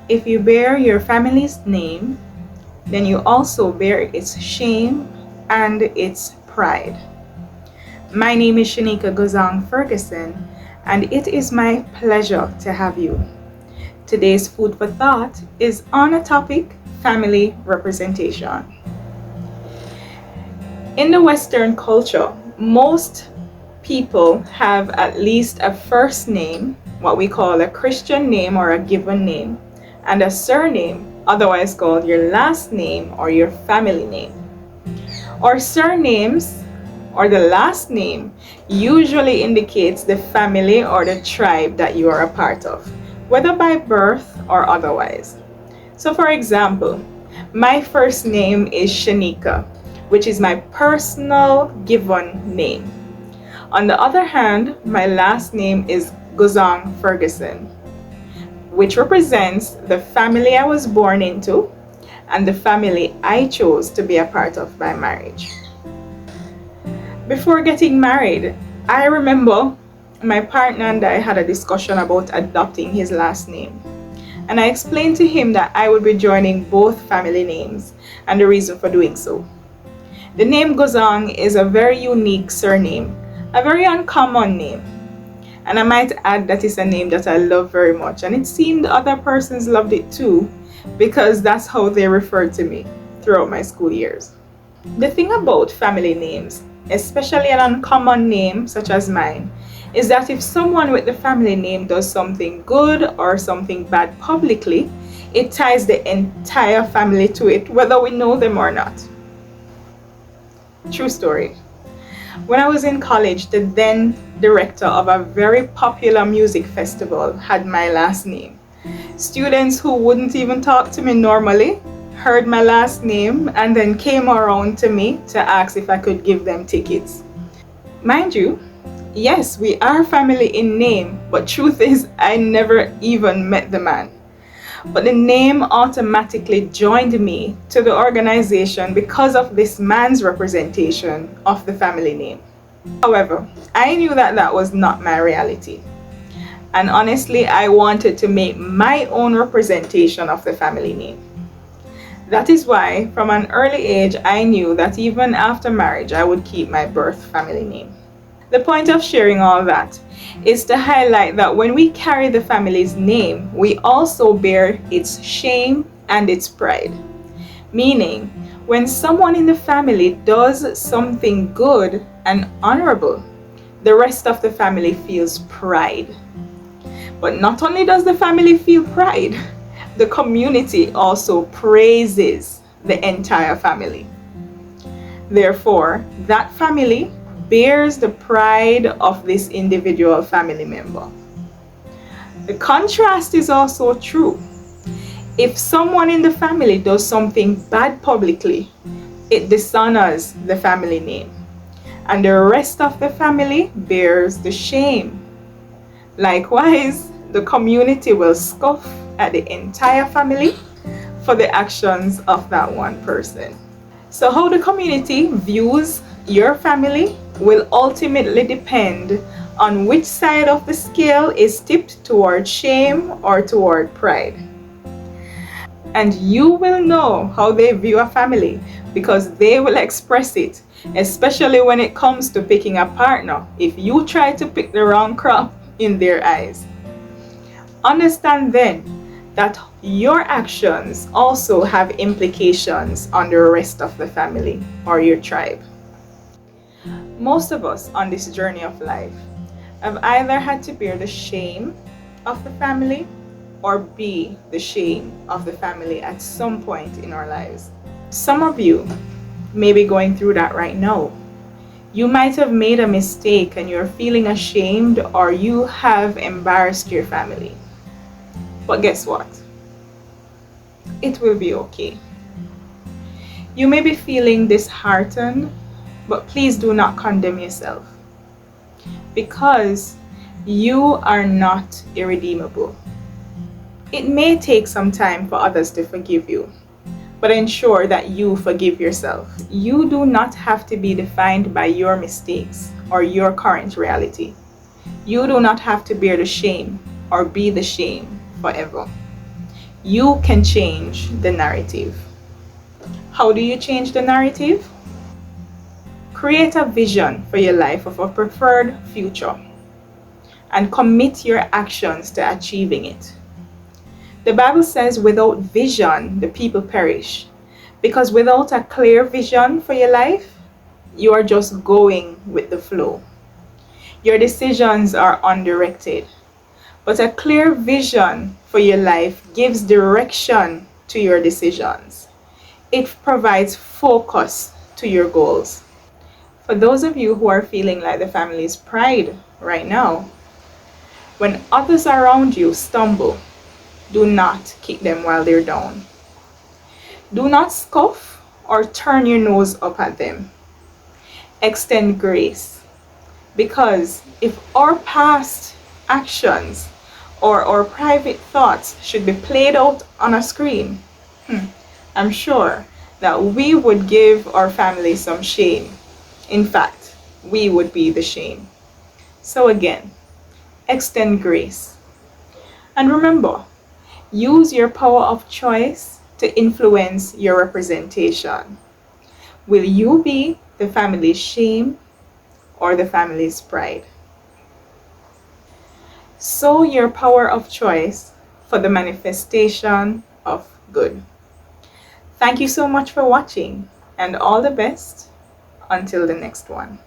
If you bear your family's name, then you also bear its shame and its pride. My name is Shanika Gozang Ferguson, and it is my pleasure to have you. Today's food for thought is on a topic: family representation. In the Western culture, most people have at least a first name, what we call a Christian name or a given name, and a surname, otherwise called your last name or your family name. Or surnames or the last name usually indicates the family or the tribe that you are a part of, whether by birth or otherwise. So, for example, my first name is Shanika, which is my personal given name. On the other hand, my last name is Gozang Ferguson, which represents the family I was born into and the family I chose to be a part of by marriage. Before getting married, I remember my partner and I had a discussion about adopting his last name. And I explained to him that I would be joining both family names and the reason for doing so. The name Gozang is a very unique surname, a very uncommon name. And I might add that it's a name that I love very much. And it seemed other persons loved it too, because that's how they referred to me throughout my school years. The thing about family names, especially an uncommon name such as mine, is that if someone with the family name does something good or something bad publicly, it ties the entire family to it, whether we know them or not. True story. When I was in college, the then director of a very popular music festival had my last name. Students who wouldn't even talk to me normally heard my last name and then came around to me to ask if I could give them tickets. Mind you, yes, we are family in name, but truth is, I never even met the man. But the name automatically joined me to the organization because of this man's representation of the family name. However, I knew that that was not my reality. And honestly, I wanted to make my own representation of the family name. That is why, from an early age, I knew that even after marriage, I would keep my birth family name. The point of sharing all that is to highlight that when we carry the family's name, we also bear its shame and its pride. Meaning, when someone in the family does something good and honorable, the rest of the family feels pride. But not only does the family feel pride, the community also praises the entire family. Therefore, that family bears the pride of this individual family member. The contrast is also true. If someone in the family does something bad publicly, it dishonors the family name, and the rest of the family bears the shame. Likewise, the community will scoff at the entire family for the actions of that one person. So, how the community views your family will ultimately depend on which side of the scale is tipped toward shame or toward pride. And you will know how they view a family because they will express it, especially when it comes to picking a partner, if you try to pick the wrong crop in their eyes. Understand then that your actions also have implications on the rest of the family or your tribe. Most of us on this journey of life have either had to bear the shame of the family or be the shame of the family at some point in our lives. Some of you may be going through that right now. You might have made a mistake and you're feeling ashamed, or you have embarrassed your family. But guess what? It will be okay. You may be feeling disheartened, but please do not condemn yourself, because you are not irredeemable. It may take some time for others to forgive you, but ensure that you forgive yourself. You do not have to be defined by your mistakes or your current reality. You do not have to bear the shame or be the shame forever. You can change the narrative. How do you change the narrative? Create a vision for your life of a preferred future and commit your actions to achieving it. The Bible says, without vision, the people perish. Because without a clear vision for your life, you are just going with the flow. Your decisions are undirected. But a clear vision for your life gives direction to your decisions. It provides focus to your goals. For those of you who are feeling like the family's pride right now, when others around you stumble, do not kick them while they're down. Do not scoff or turn your nose up at them. Extend grace. Because if our past actions or our private thoughts should be played out on a screen, I'm sure that we would give our family some shame. In fact, we would be the shame. So again, extend grace. And remember, use your power of choice to influence your representation. Will you be the family's shame or the family's pride? Sow your power of choice for the manifestation of good. Thank you so much for watching, and all the best until the next one.